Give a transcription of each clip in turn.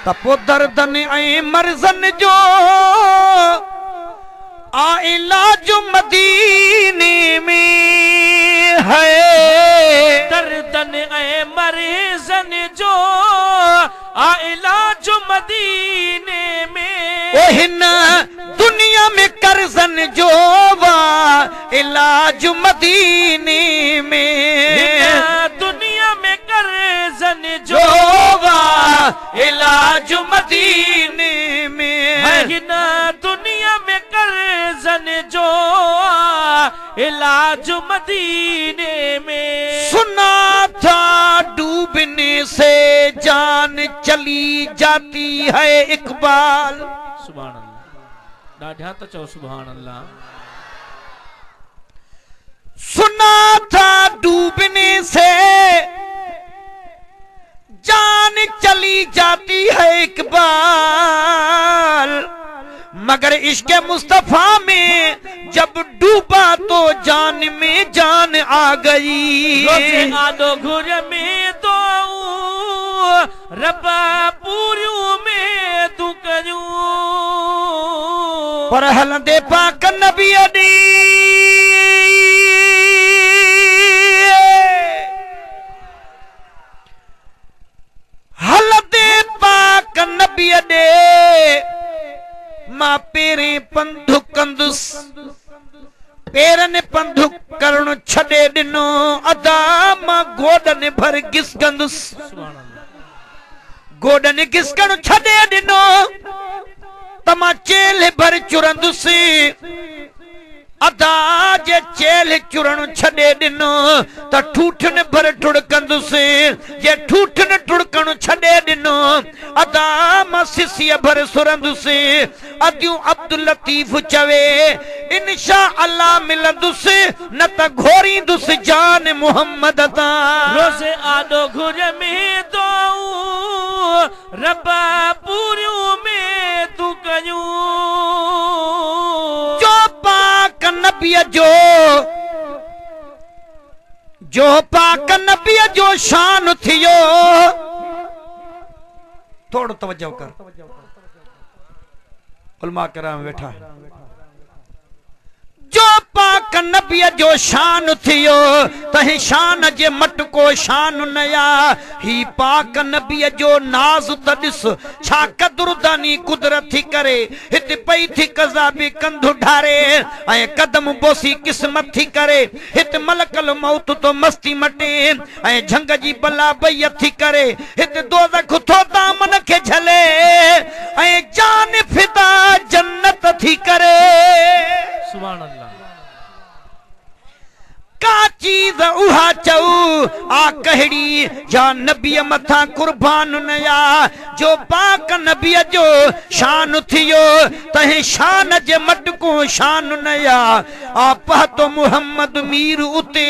तपो दर्दन ऐं मर्ज़न जो आ इलाज मदीने में है। दर्दन ऐं मर्ज़न जो आ इलाज मदीने में। ओ हिन दुनिया में कर्ज़न जो वा इलाज मदीने में। दुनिया में कर्ज़न जो वा इलाज मदीने में। हिन दुनिया में कर्ज़न जो इलाज मदीने में। सुना था डूबने से जान चली जाती है इकबाल। सुभान अल्लाह, ॾाढा त चओ सुभान अल्लाह। सुना था डूबने से जान चली जाती है इकबाल, मगर इश्क़ मुस्तफा में जब डूबा तो जान में जान आ गई। रोज़े आदो घुर में तो रब्बा पूरियों में तू कयूं पर हलंदे पाक नबी दी हलंदे पाक नबी दे मां पेरे पंधु कंदुस पेरन पंधु करण छड़े दिनो अदा मां गोडन भर गिसकंदुस। गोडन गिसकण छड़े दिनो तमा चेल भर चुरंदुसी अदा जे चेल चुरण छड़े दिनो त ठूठन भर ठुड़कंदुसी। जे ठूठन ठुड़कण छड़े दिनो अदा मां सिसिया भर सुरंदुसी। अदियूं अब्दुल लतीफ चवे इंशा अल्लाह मिलंदुसी न त घोरींदुसी जान मोहम्मद ता। रोज़े आदो घुर में तो रब्बा पूरियों में तू कयूं जो पाक नबी जो पाक नबी जो शान थियो। थोड़ो तवज्जो कर, उलमा किराम वेठा है। जो पाक नबी जो शान थियो तही शान जे मटको शान नया। ही पाक नबी जो नाज तदिस छा कदुरदानी कुदरत थी करे। हित पई थी कज़ा भी कंधु ढारे ऐं कदम बोसी किस्मत थी करे। हित मलकल मौत तो मस्ती मटे ऐं झंग जी बला बई थी करे। हित दोज़ख थो दामन के झले ऐं जान फिदा जन्नत थी करे। सुभान अल्लाह। का चीज उहा चऊ आ कहड़ी जा नबी मथा कुर्बान नया। जो पाक नबी जो शान थियो तहे शान जे मटको शान नया। आ पह तो मुहम्मद मीर उते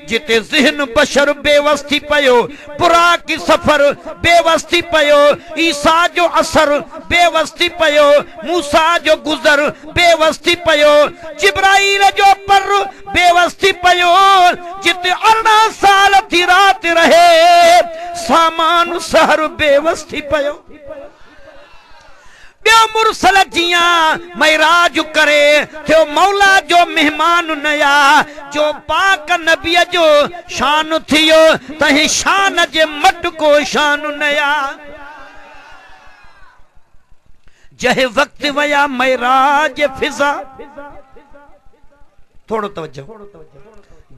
जिते ज़हन बशर बेवस्ती पयो। पुरा की सफर बेवस्ती पयो। ईसा जो असर बेवस्ती पयो। मूसा जो गुजर बेवस्ती पयो। जिब्राइल जो पर बेवस्ती पयो। जिते 18 साल थी रात रहे सामान सहर बेवस्ती पयो। ॿियो मुरसल जियां महराज करे थियो मौला जो मेहमान नया। जो पाक नबी जो शान थियो तही शान जे मटको शान नया। जहे वक्त वया महराज फिजा। थोड़ो तवज्जो।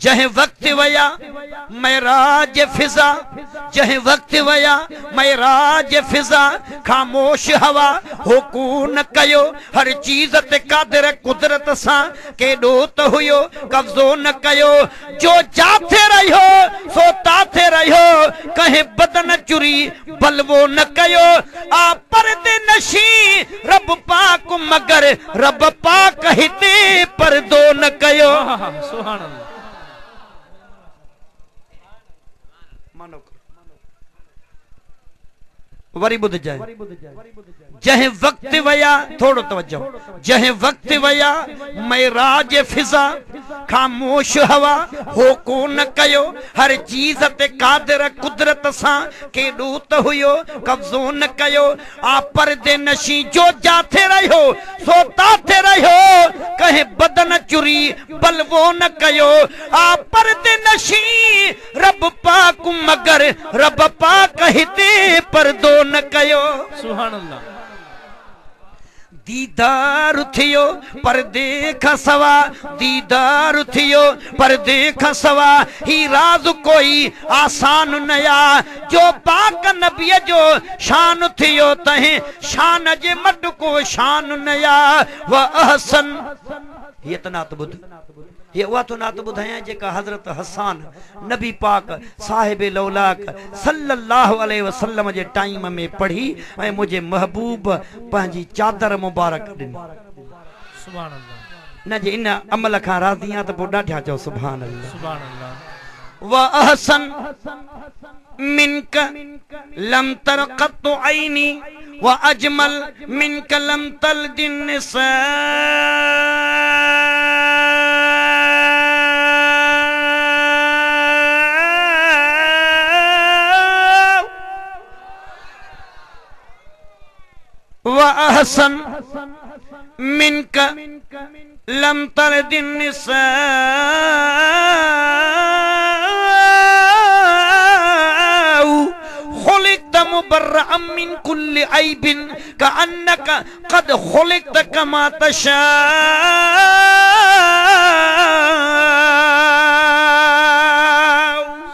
जहे वक्त वया महराज फिजा। जहे वक्त वया महराज फिजा। खामोश हवा होकू न कयो हर चीज ते कादिर कुदरत सा केडो त हुयो कब्जो न कयो। जो जाथे रहियो सो ताथे रहियो कहे बदन चुरी बलवो न कयो। आ परदे नशी रब पाक मगर रब पाक हिते परदो न कयो। सुभान अल्लाह। वरी बुध जाए। जहे वक्त वया थोड़ो तवज्जो। जहे वक्त वया महराज फिजा खामोश हवा हो को न कयो हर चीज ते कादिर कुदरत सां केॾो त हुयो कब्ज़ो न कयो आ परदे नशी जो जाथे रहियो सो ताथे रहियो कहे बदन चुरी बलवो न कयो आ परदे नशी रब पाक मगर रब पाक हिते परदो न कयो सुभान अल्लाह दीदार थियो पर देख सवा दीदार थियो पर देख सवा ही राज कोई आसान नया जो पाक नबी जो शान थियो तहे शान जे मट को शान नया व अहसन ये तनात बुध ये हुआ तो नात बुधाया जेका हजरत हसन नबी पाक साहिब लौलाक सल्लल्लाहु अलैहि वसल्लम जे टाइम में पढ़ी ऐं मुझे महबूब पंहिंजी चादर मुबारक ॾिनी सुभान अल्लाह न जे इन अमल खां राज़ी आहियां त पोइ ॾाढा चओ सुभान अल्लाह सुभान अल्लाह व अहसन मिनक लम तरक़त ऐनी व अजमल मिनक लम तलदिन निसा व अहसन मिनक लम तलदिन निसा खुलिक़त मुबर्रअम मिन कुल्लि ऐबिन कअन्नक क़द खुलिक़त कमा तशा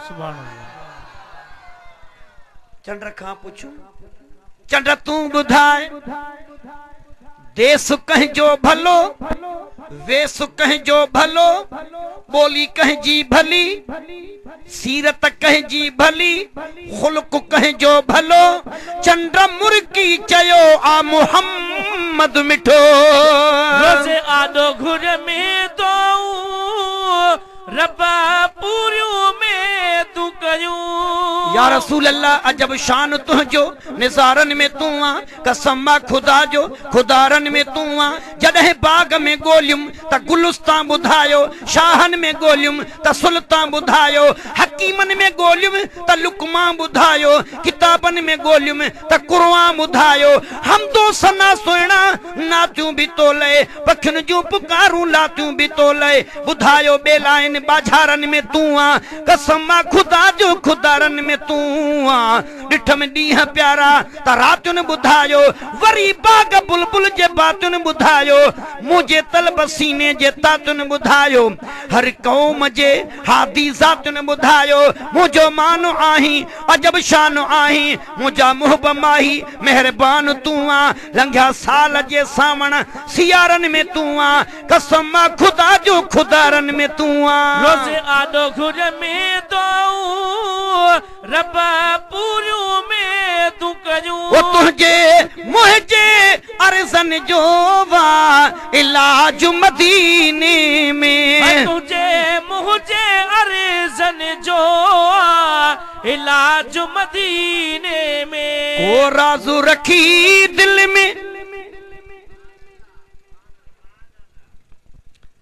सुभान अल्लाह चंद्र खां पुछूं चंद्र तू बुधाए देस कह जो भलो वेस कह जो भलो बोली कह जी भली सीरत कह जी भली खुल्क कह जो भलो चंद्र मुर्की चयो आ मुहम्मद मिठो रोज़े आडो घुर में तो रब्बा पूरियों में तू कयूं या रसूल अल्लाह अजब शान तुझो निसारन में तू आ कसम खुदा जो खुदारन में तू आ जॾहिं बाग में गोलियुम त गुलस्तान बुधायो शाहन में गोलियुम त सुल्तान बुधायो हकीमन में गोलियुम त लुकमा बुधायो किताबन में गोलियुम त कुरान बुधायो हम तो सना सुना नाचूं भी तो ले पखन जो पुकारूं लाचूं भी तो ले बुधायो बेलाइन बाजारन में तू आ कसम खुदा जो खुदारन में तू आ ॾिठ में ॾींहं प्यारा त रातुन बुधायो वरी बाग बुलबुल जे बातुन बुधायो मुझे तलब सीने जे तातुन बुधायो हर कौम जे हादी जातुन बुधायो मुझो मान आही अजब शान आही मुझा मुहब माही मेहरबान तू आ लंघिया साल जे सावण सियारन में तू आ कसम खुदा जो खुदारन में तू आ रोज़े आडो घुर में तो रब्बा पूरियों में तू कयूं वो तुझे मुझे अरसन जो वा इलाज मदीने में तुझे मुझे अर्ज़न जो इलाज मदीने में को राज़ु रखी दिल में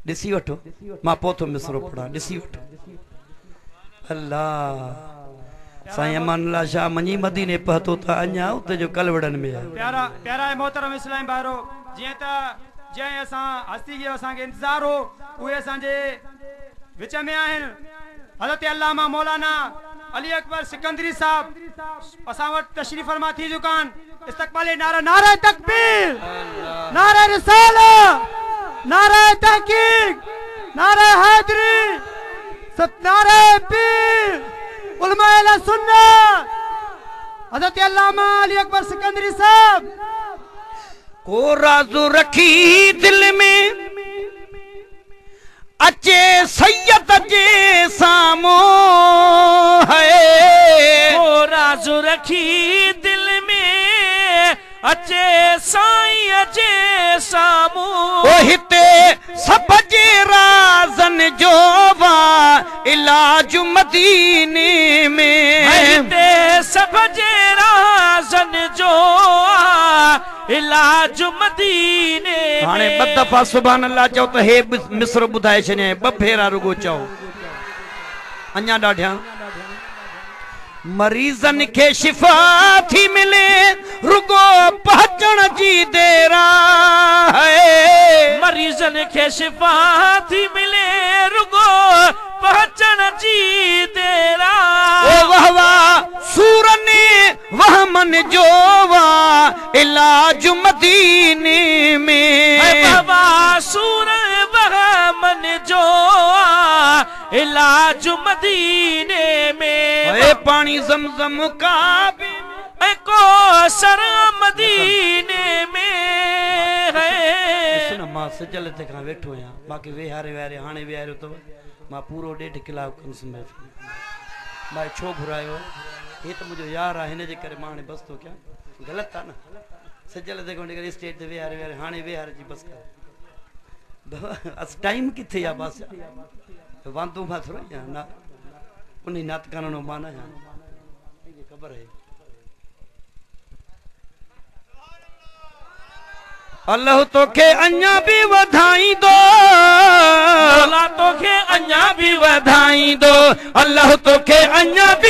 ॾिसी वठो मां पोथो मिसरो पढ़ा ॾिसी वठो अल्लाह साईं अमानुल्लाह शाह मनी मदीने पहुतो त अञा उते जो कलवड़न में आहे प्यारा प्यारा मोहतरम इस्लाम भाइरो जीअं त जंहिं असां हस्ती जो असांखे इंतज़ार हो उहे असांजे विच में आहिनि हज़रत अल्लामा मौलाना अली अकबर सिकंदरी साहब असां वटि तशरीफ़ फरमा थी चुका आहिनि इस्तक़बाली नारा नारा तकबीर नारा रिसालत नारा तहकीक नारा हैदरी नारा पीर उलमा अहले सुन्नत हज़रत अल्लामा अली अकबर सिकंदरी साहब को राज़ु रखी दिल में अचे सैयद जे सामो है को राज़ु रखी दिल में अचे साईं जे सामू ओ हिते सब जे राज़न जो वा इलाज मदीने में हिते सब जे राज़न जो इलाज मदीने हाणे में। ॿ दफ़ा सुभान अल्लाह चओ त हे मिस्र ॿुधाए छॾियईं, 2 भेरा रुगो चओ, अञा ॾाढियां। मरीज़न खे शिफ़ा थी मिले रुगो पहचण जी देर आहे। मरीज़न खे शिफ़ा थी मिले रुगो पहचण जी देर आहे। ओ वाह वाह सूरने वहमन जो वाह इलाज मदीने में। बाबा सूर वहमन जो इलाज मदीने में। ए पानी ज़मज़म का भी को सर मदीने में है। सुन मां सजल ते खां वेठो आहियां, बाक़ी वेहारे हाणे वेहारियो अथव, मां पूरो 1.5 कलाक कंदुसि महफ़िल। मां छो घुरायो, हे त मुंहिंजो यार आहे, हिन जे करे मां हाणे बस थो कयां। ग़लति आहे न, सजल ते कोन्हे करे स्टेज ते वेहारे हाणे वेहारे जी बस कर। टाइम किथे आहे बस वांदो मां थोरो आहियां न, उन नात करण जो माना ख़बर आहे। अल्लाह तोखे अञा बि वधाईंदो, अल्लाह तोखे अञा बि वधाईंदो, अल्लाह तोखे अञा बि